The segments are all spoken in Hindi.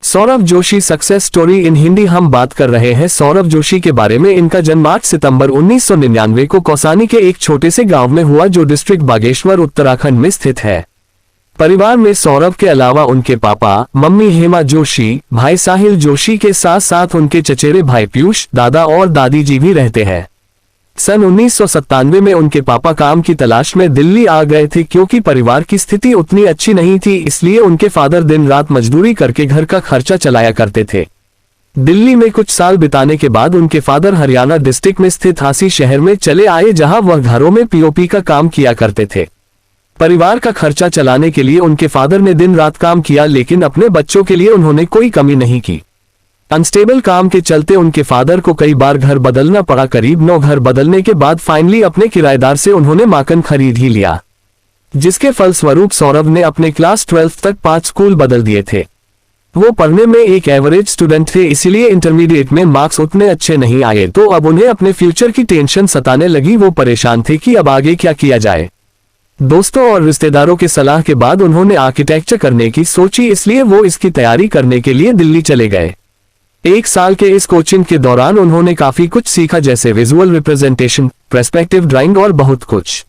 Saurabh Joshi success story in Hindi. हम बात कर रहे हैं सौरभ जोशी के बारे में। इनका जन्म 8 सितंबर 1999 को कौसानी के एक छोटे से गांव में हुआ जो डिस्ट्रिक्ट बागेश्वर उत्तराखंड में स्थित है। परिवार में सौरभ के अलावा उनके पापा मम्मी हेमा जोशी, भाई साहिल जोशी के साथ साथ उनके चचेरे भाई पीयूष, दादा और दादी जी भी रहते हैं। सन 1997 में उनके पापा काम की तलाश में दिल्ली आ गए थे। क्योंकि परिवार की स्थिति उतनी अच्छी नहीं थी, इसलिए उनके फादर दिन रात मजदूरी करके घर का खर्चा चलाया करते थे। दिल्ली में कुछ साल बिताने के बाद उनके फादर हरियाणा डिस्ट्रिक्ट में स्थित हांसी शहर में चले आए, जहां वह घरों में पीओपी का काम किया करते थे। परिवार का खर्चा चलाने के लिए उनके फादर ने दिन रात काम किया, लेकिन अपने बच्चों के लिए उन्होंने कोई कमी नहीं की। अनस्टेबल काम के चलते उनके फादर को कई बार घर बदलना पड़ा। करीब 9 घर बदलने के बाद फाइनली अपने किराएदार से उन्होंने मकान खरीद ही लिया, जिसके फलस्वरूप सौरभ ने अपने क्लास 12 तक 5 स्कूल बदल दिए थे। वो पढ़ने में एक एवरेज स्टूडेंट थे, इसीलिए इंटरमीडिएट में मार्क्स उतने अच्छे नहीं आए, तो अब उन्हें अपने फ्यूचर की टेंशन सताने लगी। वो परेशान थे कि अब आगे क्या किया जाए। दोस्तों और रिश्तेदारों के सलाह के बाद उन्होंने आर्किटेक्चर करने की सोची, इसलिए वो इसकी तैयारी करने के लिए दिल्ली चले गए। 1 साल के इस कोचिंग के दौरान उन्होंने काफी कुछ सीखा, जैसे विजुअल रिप्रेजेंटेशन, पर्सपेक्टिव ड्राइंग और बहुत कुछ।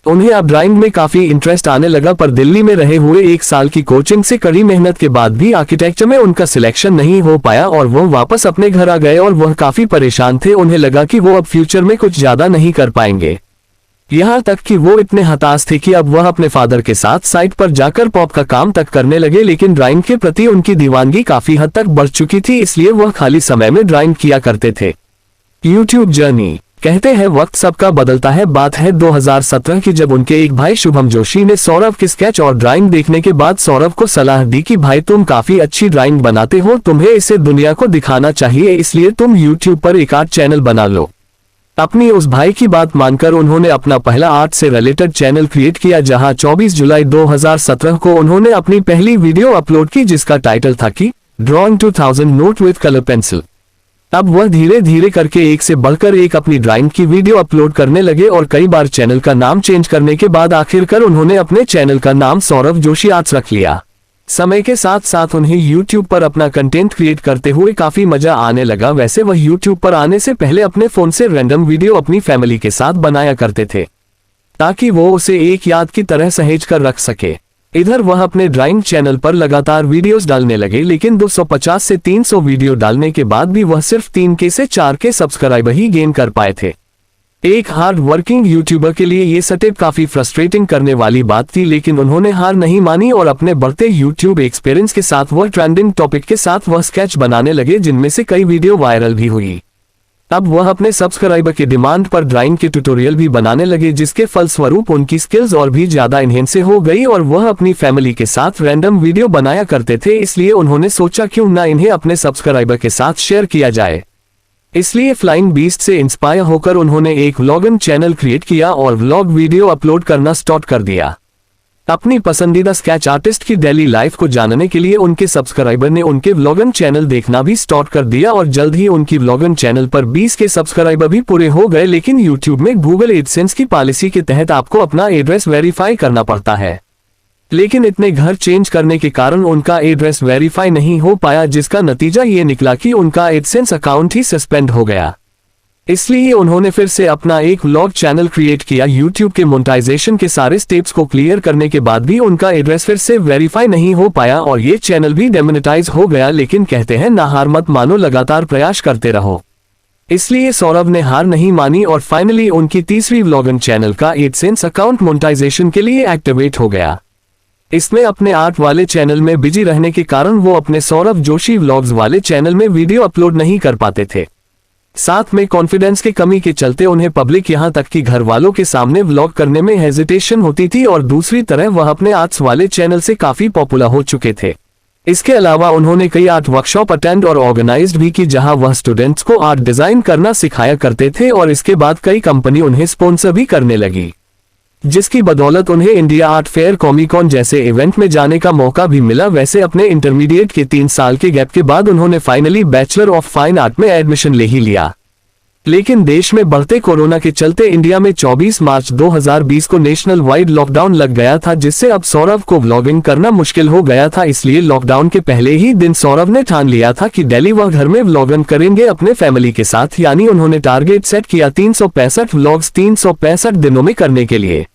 उन्हें अब ड्राइंग में काफी इंटरेस्ट आने लगा, पर दिल्ली में रहे हुए 1 साल की कोचिंग से कड़ी मेहनत के बाद भी आर्किटेक्चर में उनका सिलेक्शन नहीं हो पाया और वो वापस अपने घर आ गए और वह काफी परेशान थे। उन्हें लगा कि वो अब फ्यूचर में कुछ ज्यादा नहीं कर पाएंगे। यहाँ तक कि वो इतने हताश थे कि अब वह अपने फादर के साथ साइट पर जाकर पॉप का काम तक करने लगे। लेकिन ड्राइंग के प्रति उनकी दीवानगी काफी हद तक बढ़ चुकी थी, इसलिए वह खाली समय में ड्राइंग किया करते थे। YouTube journey. कहते हैं वक्त सबका बदलता है। बात है 2017 की, जब उनके एक भाई शुभम जोशी ने सौरभ की स्केच और ड्राइंग देखने के बाद सौरभ को सलाह दी कि भाई तुम काफी अच्छी ड्राइंग बनाते हो, तुम्हें इसे दुनिया को दिखाना चाहिए, इसलिए तुम यूट्यूब पर एक आर्ट चैनल बना लो। अपनी उस भाई की बात मानकर उन्होंने अपना पहला आर्ट से रिलेटेड चैनल क्रिएट किया, जहां 24 जुलाई 2017 को उन्होंने अपनी पहली वीडियो अपलोड की, जिसका टाइटल था कि drawing 2000 note with colour pencil. अब वह धीरे धीरे करके एक से बढ़कर एक अपनी ड्राइंग की वीडियो अपलोड करने लगे और कई बार चैनल का नाम चेंज करने के बाद आखिरकार उन्होंने अपने चैनल का नाम सौरभ जोशी आर्ट्स रख लिया। समय के साथ साथ उन्हें YouTube पर अपना कंटेंट क्रिएट करते हुए काफी मजा आने लगा। वैसे वह YouTube पर आने से पहले अपने फोन से रैंडम वीडियो अपनी फैमिली के साथ बनाया करते थे, ताकि वो उसे एक याद की तरह सहेज कर रख सके। इधर वह अपने ड्राइंग चैनल पर लगातार वीडियोस डालने लगे, लेकिन 250 से 300 वीडियो डालने के बाद भी वह सिर्फ 3K से 4K सब्सक्राइबर ही गेन कर पाए थे। एक हार्ड वर्किंग यूट्यूबर के लिए ये स्टेप काफी फ्रस्ट्रेटिंग करने वाली बात थी, लेकिन उन्होंने हार नहीं मानी और अपने बढ़ते यूट्यूब एक्सपीरियंस के साथ वह ट्रेंडिंग टॉपिक के साथ वह स्केच बनाने लगे, जिनमें से कई वीडियो वायरल भी हुई। अब वह अपने सब्सक्राइबर के डिमांड पर ड्राइंग के ट्यूटोरियल भी बनाने लगे, जिसके फलस्वरूप उनकी स्किल्स और भी ज्यादा इनहेंस हो गई और वह अपनी फैमिली के साथ रैंडम वीडियो बनाया करते थे। इसलिए उन्होंने सोचा क्यों ना इन्हें अपने सब्सक्राइबर के साथ शेयर किया जाए। इसलिए फ्लाइंग बीस्ट से इंस्पायर होकर उन्होंने एक व्लॉगिंग चैनल क्रिएट किया और व्लॉग वीडियो अपलोड करना स्टार्ट कर दिया। अपनी पसंदीदा स्केच आर्टिस्ट की डेली लाइफ को जानने के लिए उनके सब्सक्राइबर ने उनके व्लॉगिंग चैनल देखना भी स्टार्ट कर दिया और जल्द ही उनकी व्लॉगिंग चैनल पर 20K सब्सक्राइबर भी पूरे हो गए। लेकिन यूट्यूब में गूगल एडसेंस की पॉलिसी के तहत आपको अपना एड्रेस वेरीफाई करना पड़ता है, लेकिन इतने घर चेंज करने के कारण उनका एड्रेस वेरीफाई नहीं हो पाया, जिसका नतीजा ये निकला कि उनका एडसेंस अकाउंट ही सस्पेंड हो गया। इसलिए उन्होंने फिर से अपना एक व्लॉग चैनल क्रिएट किया। यूट्यूब के मोनेटाइजेशन के सारे स्टेप्स को क्लियर करने के बाद भी उनका एड्रेस फिर से वेरीफाई नहीं हो पाया और ये चैनल भी डेमोनेटाइज हो गया। लेकिन कहते हैं ना हार मत मानो, लगातार प्रयास करते रहो। इसलिए सौरभ ने हार नहीं मानी और फाइनली उनकी तीसरी व्लॉगिंग चैनल का एडसेंस अकाउंट मोनेटाइजेशन के लिए एक्टिवेट हो गया। इसमें अपने आर्ट वाले चैनल में बिजी रहने के कारण वो अपने सौरभ जोशी व्लॉग्स वाले चैनल में वीडियो अपलोड नहीं कर पाते थे। साथ में कॉन्फिडेंस की कमी के चलते उन्हें पब्लिक यहाँ तक कि घर वालों के सामने व्लॉग करने में हेजिटेशन होती थी और दूसरी तरफ वह अपने आर्ट्स वाले चैनल से काफी पॉपुलर हो चुके थे। इसके अलावा उन्होंने कई आर्ट वर्कशॉप अटेंड और ऑर्गेनाइज्ड भी की, जहां वह स्टूडेंट्स को आर्ट डिजाइन करना सिखाया करते थे और इसके बाद कई कंपनी उन्हें स्पॉन्सर भी करने लगी, जिसकी बदौलत उन्हें इंडिया आर्ट फेयर, कॉमिकॉन जैसे इवेंट में जाने का मौका भी मिला। वैसे अपने इंटरमीडिएट के 3 साल के गैप के बाद उन्होंने finally bachelor of fine art में एडमिशन ले ही लिया। लेकिन देश में बढ़ते कोरोना के चलते इंडिया में 24 मार्च 2020 को नेशनल वाइड लॉकडाउन लग गया था, जिससे अब सौरभ को व्लॉगिंग करना मुश्किल हो गया था। इसलिए लॉकडाउन के पहले ही दिन सौरभ ने ठान लिया था कि डेली वह घर में व्लॉगिंग करेंगे अपने फैमिली के साथ, यानी उन्होंने टारगेट सेट किया 365 व्लॉग्स 365 दिनों में करने के लिए।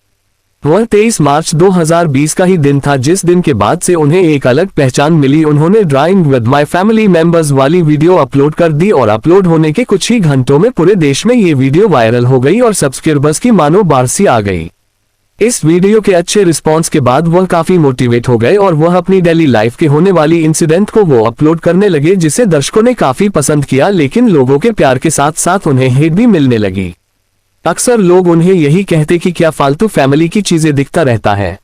वह 23 मार्च 2020 का ही दिन था जिस दिन के बाद से उन्हें एक अलग पहचान मिली। उन्होंने drawing with my family members वाली वीडियो अपलोड कर दी और अपलोड होने के कुछ ही घंटों में पूरे देश में ये वीडियो वायरल हो गई और सब्सक्राइबर्स की मानो बारिश आ गई। इस वीडियो के अच्छे रिस्पांस के बाद वह काफी मोटिवेट हो गए और वह अपनी डेली लाइफ के होने वाली इंसिडेंट को वो अपलोड करने लगे, जिसे दर्शकों ने काफी पसंद किया। लेकिन लोगों के प्यार के साथ साथ उन्हें हेट भी मिलने लगी। अक्सर लोग उन्हें यही कहते कि क्या फालतू फैमिली की चीजें दिखता रहता है,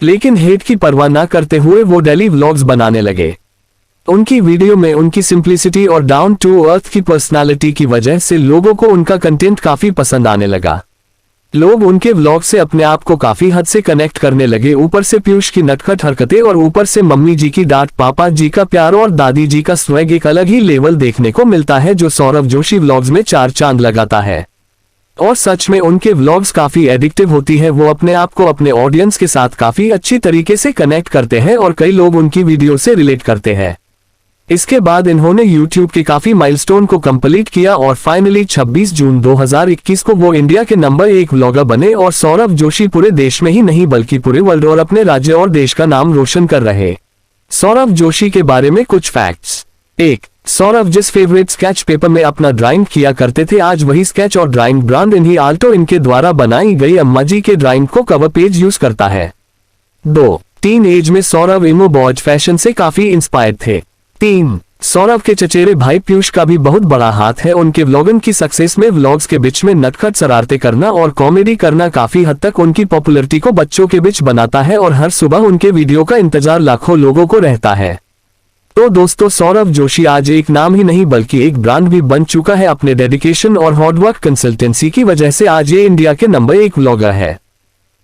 लेकिन हेट की परवाह न करते हुए वो डेली व्लॉग्स बनाने लगे। उनकी वीडियो में उनकी सिंप्लिसिटी और डाउन टू अर्थ की पर्सनालिटी की वजह से लोगों को उनका कंटेंट काफी पसंद आने लगा। लोग उनके व्लॉग से अपने आप को काफी हद से कनेक्ट करने लगे। ऊपर से पीयूष की नटखट हरकतें और ऊपर से मम्मी जी की डांट, पापा जी का प्यार और दादी जी का स्वैग एक अलग ही लेवल देखने को मिलता है, जो सौरभ जोशी व्लॉग्स में 4 चांद लगाता है। और सच में उनके व्लॉग्स काफी एडिक्टिव होती है। वो अपने आप को अपने ऑडियंस के साथ काफी अच्छी तरीके से कनेक्ट करते हैं और कई लोग उनकी वीडियो से रिलेट करते हैं। इसके बाद इन्होंने यूट्यूब के काफी माइलस्टोन को कंप्लीट किया और फाइनली 26 जून 2021 को वो इंडिया के नंबर 1 व्लॉगर बने। और सौरभ जोशी पूरे देश में ही नहीं बल्कि पूरे वर्ल्ड और अपने राज्य और देश का नाम रोशन कर रहे। सौरभ जोशी के बारे में कुछ फैक्ट्स। 1. सौरभ जिस फेवरेट स्केच पेपर में अपना ड्राइंग किया करते थे, आज वही स्केच और ड्राइंग ब्रांड इन्हीं आल्टो इनके द्वारा बनाई गई अम्मा जी के ड्राइंग को कवर पेज यूज करता है। 2. टीन एज में सौरभ इमो बॉज फैशन से काफी इंस्पायर्ड थे। 3. सौरभ के चचेरे भाई पीयूष का भी बहुत बड़ा हाथ है उनके व्लॉगिंग की सक्सेस में। व्लॉग्स के बीच में नटखट शरारतें करना और कॉमेडी करना काफी हद तक उनकी पॉपुलैरिटी को बच्चों के बीच बनाता है और हर सुबह उनके वीडियो का इंतजार लाखों लोगों को रहता है। तो दोस्तों, सौरभ जोशी आज एक नाम ही नहीं बल्कि एक ब्रांड भी बन चुका है। अपने डेडिकेशन और हार्डवर्क कंसल्टेंसी की वजह से आज ये इंडिया के नंबर 1 व्लॉगर है।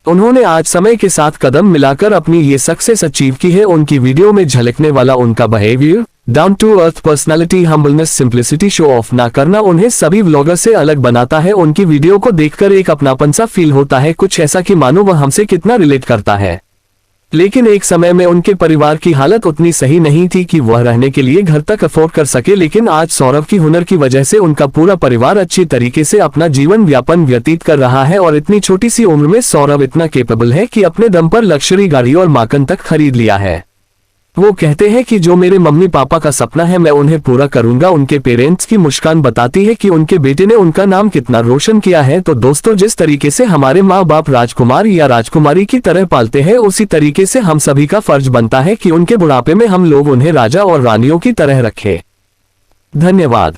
उन्होंने आज समय के साथ कदम मिलाकर अपनी ये सक्सेस अचीव की है। उनकी वीडियो में झलकने वाला उनका behaviour, down to earth personality, humbleness, simplicity, show off ना करना उन्हें सभी व्लॉगर से अलग बनाता है। उनकी वीडियो को देखकर एक अपनापन सा फील होता है, कुछ ऐसा कि मानो वह हमसे कितना रिलेट करता है। लेकिन एक समय में उनके परिवार की हालत उतनी सही नहीं थी कि वह रहने के लिए घर तक अफोर्ड कर सके, लेकिन आज सौरभ की हुनर की वजह से उनका पूरा परिवार अच्छी तरीके से अपना जीवन व्यापन व्यतीत कर रहा है। और इतनी छोटी सी उम्र में सौरभ इतना केपेबल है कि अपने दम पर लग्जरी गाड़ी और माकन तक खरीद लिया है। वो कहते हैं कि जो मेरे मम्मी पापा का सपना है मैं उन्हें पूरा करूंगा। उनके पेरेंट्स की मुस्कान बताती है कि उनके बेटे ने उनका नाम कितना रोशन किया है। तो दोस्तों, जिस तरीके से हमारे माँ बाप राजकुमार या राजकुमारी की तरह पालते हैं, उसी तरीके से हम सभी का फर्ज बनता है कि उनके बुढ़ापे में हम लोग उन्हें राजा और रानियों की तरह रखें। धन्यवाद।